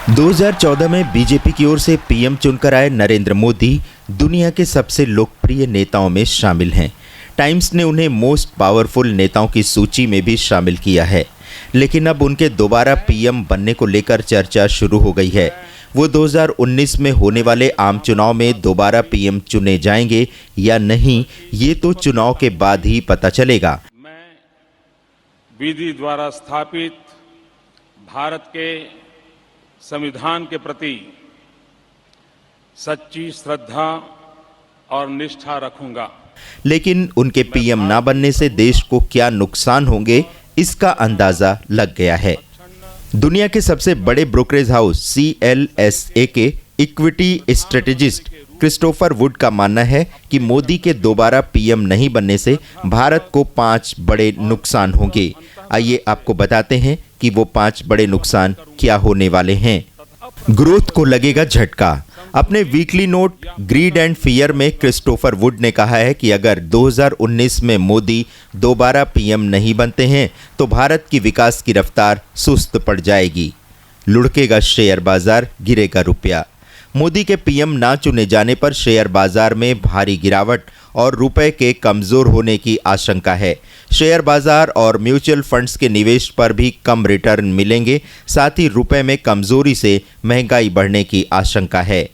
2014 में बीजेपी की ओर से पीएम चुनकर आए नरेंद्र मोदी दुनिया के सबसे लोकप्रिय नेताओं में शामिल हैं। टाइम्स ने उन्हें मोस्ट पावरफुल नेताओं की सूची में भी शामिल किया है, लेकिन अब उनके दोबारा पीएम बनने को लेकर चर्चा शुरू हो गई है। वो 2019 में होने वाले आम चुनाव में दोबारा पीएम चुने जाएंगे या नहीं, ये तो चुनाव के बाद ही पता चलेगा। मैं विधि द्वारा स्थापित भारत के संविधान के प्रति सच्ची श्रद्धा और निष्ठा रखूंगा। लेकिन उनके पीएम ना बनने से देश को क्या नुकसान होंगे, इसका अंदाजा लग गया है। दुनिया के सबसे बड़े ब्रोकरेज हाउस CLSA के इक्विटी स्ट्रेटेजिस्ट क्रिस्टोफर वुड का मानना है कि मोदी के दोबारा पीएम नहीं बनने से भारत को 5 बड़े नुकसान होंगे। आइए आपको बताते हैं कि वो 5 बड़े नुकसान क्या होने वाले हैं। ग्रोथ को लगेगा झटका। अपने weekly note grid and fear में क्रिस्टोफर वुड ने कहा है कि अगर 2019 में मोदी दोबारा पीएम नहीं बनते हैं तो भारत की विकास की रफ्तार सुस्त पड़ जाएगी। लुढ़केगा शेयर बाजार, गिरेगा रुपया। मोदी के पीएम ना चुने जाने पर शेयर बाजार में भारी गिरावट और रुपए के कमजोर होने की आशंका है। शेयर बाजार और म्यूचुअल फंड्स के निवेश पर भी कम रिटर्न मिलेंगे। साथ ही रुपए में कमजोरी से महंगाई बढ़ने की आशंका है।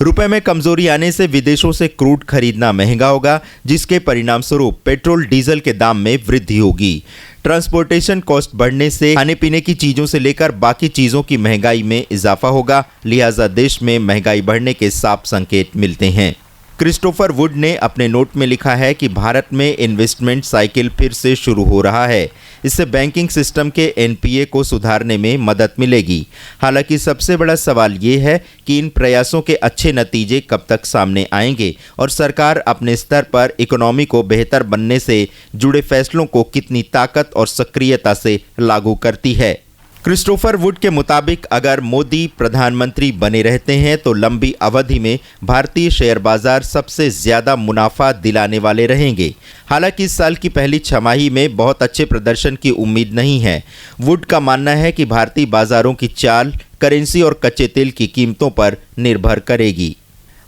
रुपए में कमजोरी आने से विदेशों से क्रूड खरीदना महंगा होगा, जिसके परिणाम स्वरूप पेट्रोल डीजल के दाम में वृद्धि होगी। ट्रांसपोर्टेशन कॉस्ट बढ़ने से खाने पीने की चीजों से लेकर बाकी चीजों की महंगाई में इजाफा होगा। लिहाजा देश में महंगाई बढ़ने के साफ संकेत मिलते हैं। क्रिस्टोफर वुड ने अपने नोट में लिखा है कि भारत में इन्वेस्टमेंट साइकिल फिर से शुरू हो रहा है। इससे बैंकिंग सिस्टम के NPA को सुधारने में मदद मिलेगी। हालांकि सबसे बड़ा सवाल ये है कि इन प्रयासों के अच्छे नतीजे कब तक सामने आएंगे और सरकार अपने स्तर पर इकोनॉमी को बेहतर बनने से जुड़े फैसलों को कितनी ताकत और सक्रियता से लागू करती है। क्रिस्टोफर वुड के मुताबिक अगर मोदी प्रधानमंत्री बने रहते हैं तो लंबी अवधि में भारतीय शेयर बाजार सबसे ज्यादा मुनाफा दिलाने वाले रहेंगे। हालांकि इस साल की पहली छमाही में बहुत अच्छे प्रदर्शन की उम्मीद नहीं है। वुड का मानना है कि भारतीय बाजारों की चाल करेंसी और कच्चे तेल की कीमतों पर निर्भर करेगी।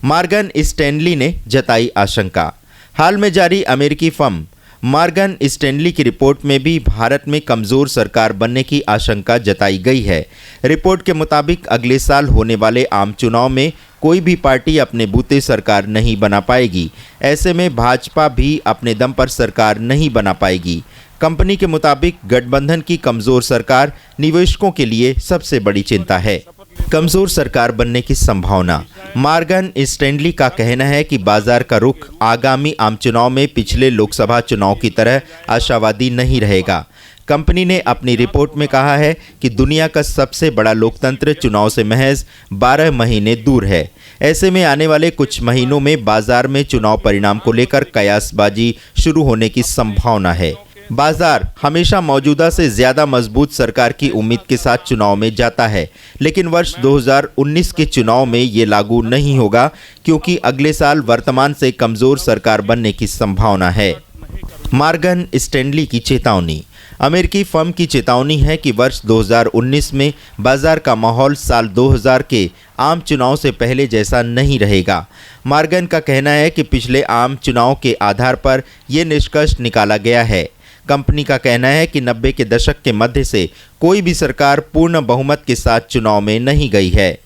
मॉर्गन स्टैनली ने जताई आशंका। हाल में जारी अमेरिकी फर्म मॉर्गन स्टैनली की रिपोर्ट में भी भारत में कमजोर सरकार बनने की आशंका जताई गई है। रिपोर्ट के मुताबिक अगले साल होने वाले आम चुनाव में कोई भी पार्टी अपने बूते सरकार नहीं बना पाएगी। ऐसे में भाजपा भी अपने दम पर सरकार नहीं बना पाएगी। कंपनी के मुताबिक गठबंधन की कमजोर सरकार निवेशकों के लिए सबसे बड़ी चिंता है। कमजोर सरकार बनने की संभावना। मॉर्गन स्टैनली का कहना है कि बाजार का रुख आगामी आम चुनाव में पिछले लोकसभा चुनाव की तरह आशावादी नहीं रहेगा। कंपनी ने अपनी रिपोर्ट में कहा है कि दुनिया का सबसे बड़ा लोकतंत्र चुनाव से महज 12 महीने दूर है। ऐसे में आने वाले कुछ महीनों में बाजार में चुनाव परिणाम को लेकर कयासबाजी शुरू होने की संभावना है। बाजार हमेशा मौजूदा से ज्यादा मजबूत सरकार की उम्मीद के साथ चुनाव में जाता है, लेकिन वर्ष 2019 के चुनाव में ये लागू नहीं होगा क्योंकि अगले साल वर्तमान से कमजोर सरकार बनने की संभावना है। मॉर्गन स्टैनली की चेतावनी। अमेरिकी फर्म की चेतावनी है कि वर्ष 2019 में बाजार का माहौल साल 2000 के आम चुनाव से पहले जैसा नहीं रहेगा। मॉर्गन का कहना है कि पिछले आम चुनाव के आधार पर यह निष्कर्ष निकाला गया है। कंपनी का कहना है कि 90 के दशक के मध्य से कोई भी सरकार पूर्ण बहुमत के साथ चुनाव में नहीं गई है।